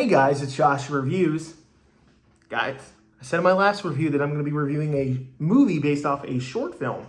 guys, it's Josh Reviews. Guys, I said in my last review that I'm going to be reviewing a movie based off a short film.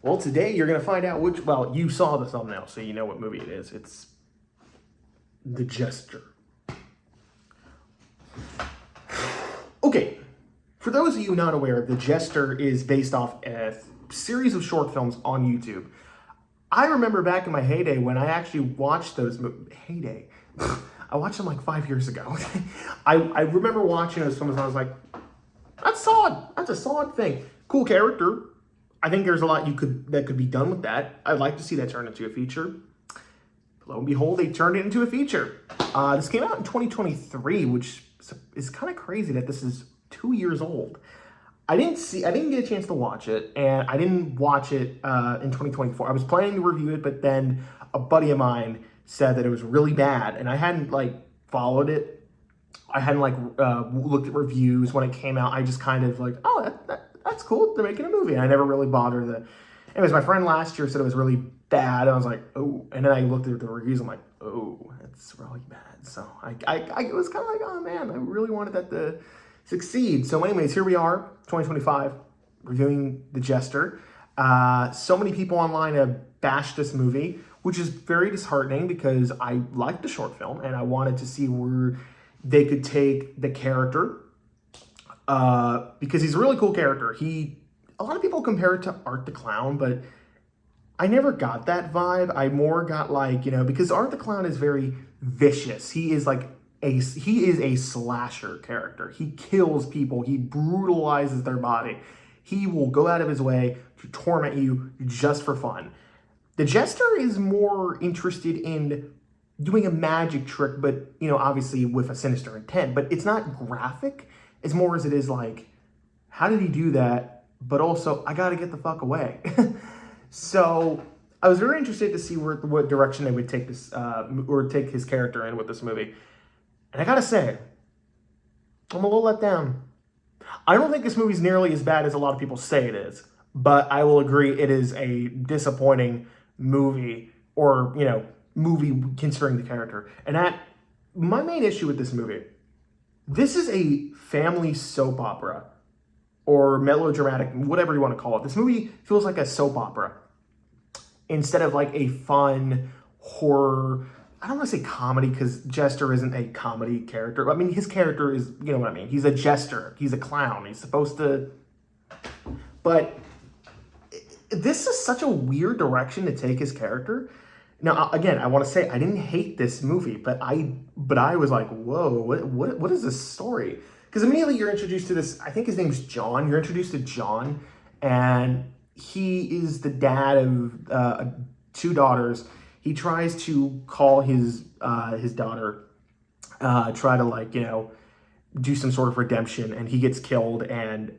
Well, today you're going to find out which, well, you saw the thumbnail, so you know what movie it is. It's The Jester. Okay, for those of you not aware, The Jester is based off a series of short films on YouTube. I remember back in my heyday when I actually watched those heyday. I watched them like 5 years ago. I remember watching those films and I was like, that's solid. That's a solid thing. Cool character. I think there's a lot that could be done with that. I'd like to see that turned into a feature. Lo and behold, they turned it into a feature. This came out in 2023, which is kind of crazy that this is 2 years old. I didn't get a chance to watch it, and I didn't watch it in 2024. I was planning to review it, but then a buddy of mine said that it was really bad, and I hadn't followed it. I hadn't looked at reviews when it came out. I just kind of oh, that's cool. They're making a movie. And I never really bothered. Anyways, my friend last year said it was really bad. I was like, oh, and then I looked at the reviews. I'm like, oh, it's really bad. So I was kind of like, oh man, I really wanted that to succeed. So anyways, here we are, 2025, reviewing The Jester. So many people online have bashed this movie, which is very disheartening because I liked the short film and I wanted to see where they could take the character because he's a really cool character. A lot of people compare it to Art the Clown, but I never got that vibe. I more got because Art the Clown is very vicious. He is a slasher character. He kills people. He brutalizes their body. He will go out of his way to torment you just for fun. The Jester is more interested in doing a magic trick, but, obviously with a sinister intent. But it's not graphic as more as it is how did he do that? But also, I got to get the fuck away. So I was very interested to see what direction they would take this, or take his character in with this movie. And I got to say, I'm a little let down. I don't think this movie's nearly as bad as a lot of people say it is. But I will agree it is a disappointing movie, or, movie considering the character. And my main issue with this movie, this is a family soap opera or melodramatic, whatever you want to call it. This movie feels like a soap opera instead of a fun horror. I don't want to say comedy because Jester isn't a comedy character. I mean, his character is, you know what I mean? He's a jester. He's a clown. He's supposed to, but this is such a weird direction to take his character. Now, again, I want to say I didn't hate this movie, but I was like, whoa, what is this story? Because immediately you're introduced to this, I think his name's John. You're introduced to John, and he is the dad of two daughters. He tries to call his daughter, try to do some sort of redemption, and he gets killed, and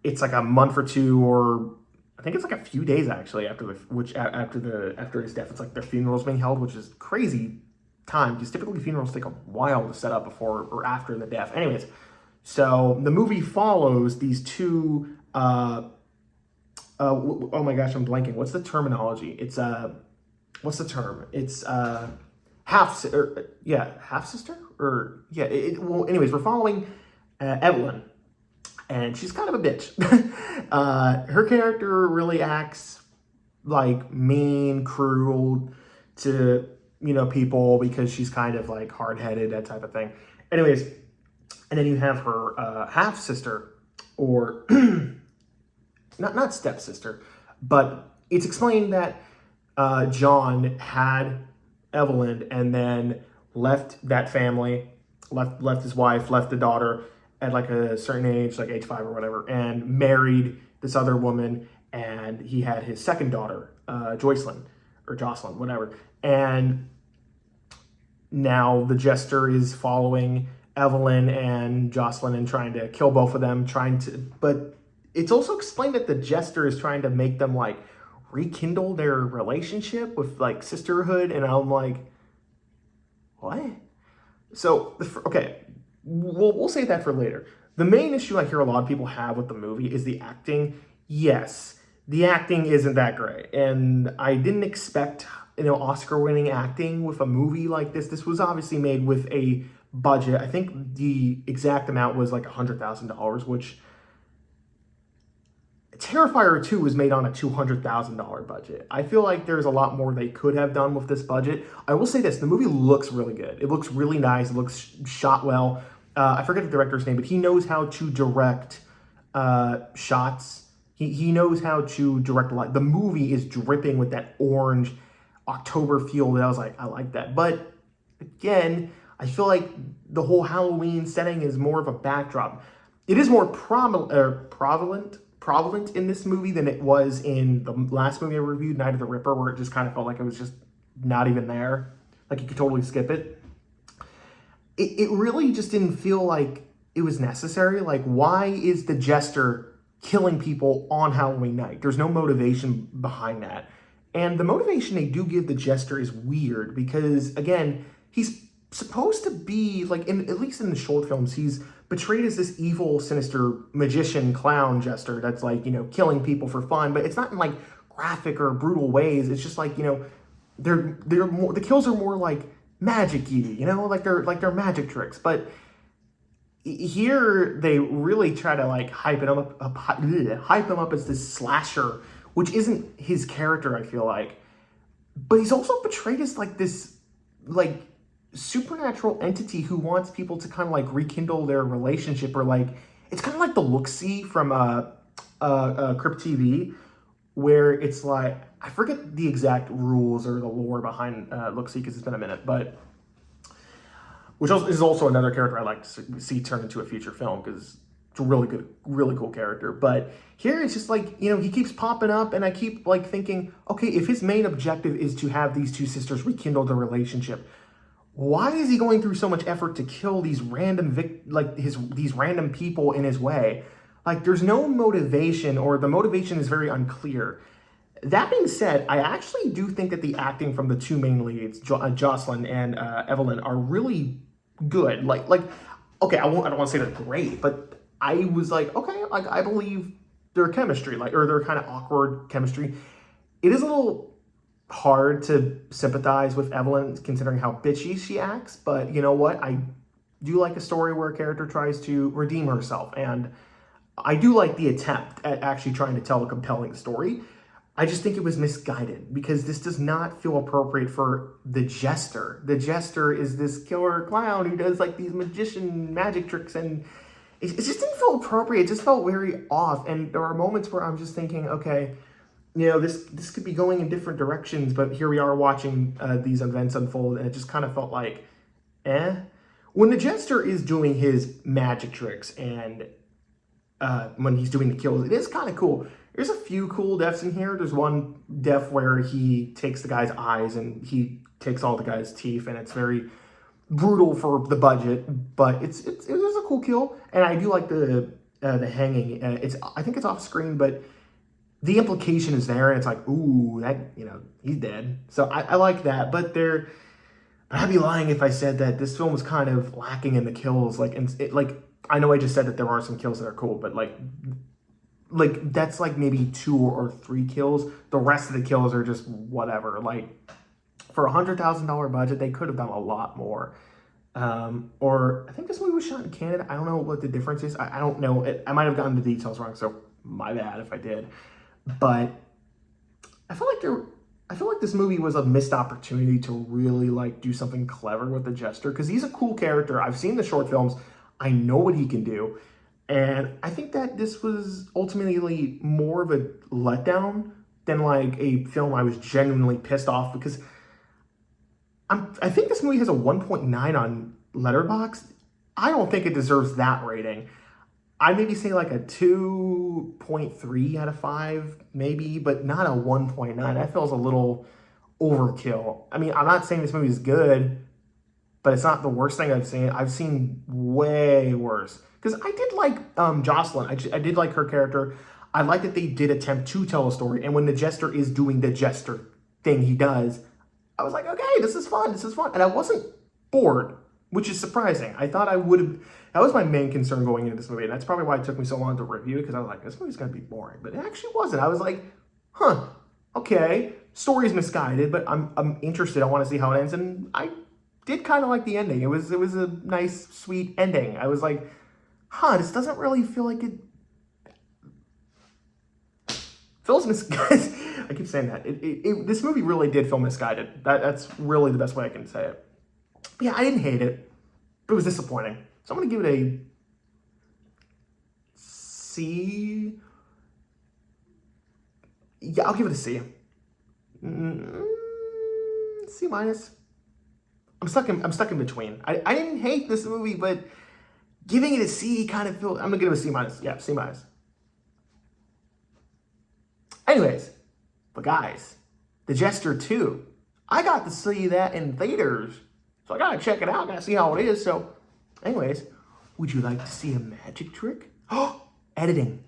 it's a month or two, or I think it's a few days actually after his death. It's their funeral's being held, which is crazy time because typically funerals take a while to set up before or after the death. Anyways, so the movie follows these two. Oh my gosh, I'm blanking. What's the terminology? It's what's the term? It's half sister. Well, anyways, we're following Evelyn. And she's kind of a bitch. Her character really acts mean, cruel to, people because she's kind of hard-headed, that type of thing. Anyways, and then you have her half-sister, or not stepsister, but it's explained that John had Evelyn and then left that family, left his wife, left the daughter, at a certain age, age 5 or whatever, and married this other woman, and he had his second daughter, Jocelyn, whatever. And now the Jester is following Evelyn and Jocelyn and trying to kill both of them, but it's also explained that the Jester is trying to make them rekindle their relationship with sisterhood, and I'm like, what? So, okay. We'll save that for later. The main issue I hear a lot of people have with the movie is the acting. Yes, the acting isn't that great. And I didn't expect, Oscar-winning acting with a movie like this. This was obviously made with a budget. I think the exact amount was like $100,000, which Terrifier 2 was made on a $200,000 budget. I feel like there's a lot more they could have done with this budget. I will say this, the movie looks really good. It looks really nice. It looks shot well. I forget the director's name, but he knows how to direct shots. He knows how to direct light. The movie is dripping with that orange October feel that I was like, I like that. But again, I feel like the whole Halloween setting is more of a backdrop. It is more prevalent in this movie than it was in the last movie I reviewed, Night of the Ripper, where it just kind of felt like it was just not even there. Like you could totally skip it. It really just didn't feel like it was necessary. Like, why is the Jester killing people on Halloween night? There's no motivation behind that. And the motivation they do give the Jester is weird because, again, he's supposed to be, like, at least in the short films, he's portrayed as this evil, sinister magician clown Jester that's, like, killing people for fun. But it's not in, like, graphic or brutal ways. It's just like, they're more, the kills are more like magic-y, like they're magic tricks. But here they really try to like hype him up as this slasher, which isn't his character, I feel like. But he's also portrayed as like this like supernatural entity who wants people to kind of like rekindle their relationship, or like it's kind of like the Look-See from Crypt TV, where it's like, I forget the exact rules or the lore behind Look-See because it's been a minute, but which is also another character I like to see turn into a feature film because it's a really good, really cool character. But here it's just like, he keeps popping up, and I keep like thinking, okay, if his main objective is to have these two sisters rekindle their relationship, why is he going through so much effort to kill these random these random people in his way? Like, there's no motivation, or the motivation is very unclear. That being said, I actually do think that the acting from the two main leads, Jocelyn and Evelyn, are really good. Like, okay, I don't want to say they're great, but I was like, okay, like I believe their chemistry, or their kind of awkward chemistry. It is a little hard to sympathize with Evelyn considering how bitchy she acts, but you know what? I do like a story where a character tries to redeem herself, and I do like the attempt at actually trying to tell a compelling story. I just think it was misguided because this does not feel appropriate for the Jester. The Jester is this killer clown who does like these magician magic tricks, and it just didn't feel appropriate. It just felt very off. And there are moments where I'm just thinking, okay, this could be going in different directions, but here we are watching these events unfold, and it just kind of felt like, eh. When the Jester is doing his magic tricks and when he's doing the kills, it is kind of cool. There's a few cool deaths in here. There's one death where he takes the guy's eyes and he takes all the guy's teeth, and it's very brutal for the budget, but it was a cool kill. And I do like the hanging. I think it's off screen, but the implication is there, and it's like, ooh, that he's dead. So I like that. But I'd be lying if I said that this film was kind of lacking in the kills. I know I just said that there are some kills that are cool, but like that's like maybe 2 or 3 kills. The rest of the kills are just whatever. Like, for $100,000 budget, they could have done a lot more. Or I think this movie was shot in Canada. I don't know what the difference is. I don't know. I might have gotten the details wrong, so my bad if I did. But I feel like this movie was a missed opportunity to really like do something clever with the Jester, because he's a cool character. I've seen the short films. I know what he can do. And I think that this was ultimately more of a letdown than like a film I was genuinely pissed off, because I think this movie has a 1.9 on Letterboxd. I don't think it deserves that rating. I'd maybe say like a 2.3 out of 5, maybe, but not a 1.9. That feels a little overkill. I mean, I'm not saying this movie is good, but it's not the worst thing I've seen. I've seen way worse. Because I did like Jocelyn. I did like her character. I like that they did attempt to tell a story. And when the Jester is doing the Jester thing he does, I was like, okay, this is fun. This is fun. And I wasn't bored, which is surprising. I thought I would have. That was my main concern going into this movie. And that's probably why it took me so long to review it, because I was like, this movie's going to be boring. But it actually wasn't. I was like, okay, story's misguided, but I'm interested. I want to see how it ends. And I did kind of like the ending. It was a nice, sweet ending. I was like, huh, this doesn't really feel like it feels misguided. I keep saying that. This movie really did feel misguided. That's really the best way I can say it. But yeah, I didn't hate it, but it was disappointing. So I'm going to give it a C. Yeah, I'll give it a C. C minus. I'm stuck in between. I didn't hate this movie, but giving it a C kind of feels. I'm gonna give it a C minus. Yeah, C minus. Anyways, but guys, the Jester 2. I got to see that in theaters, so I gotta check it out. Gotta see how it is. So, anyways, would you like to see a magic trick? Oh, editing.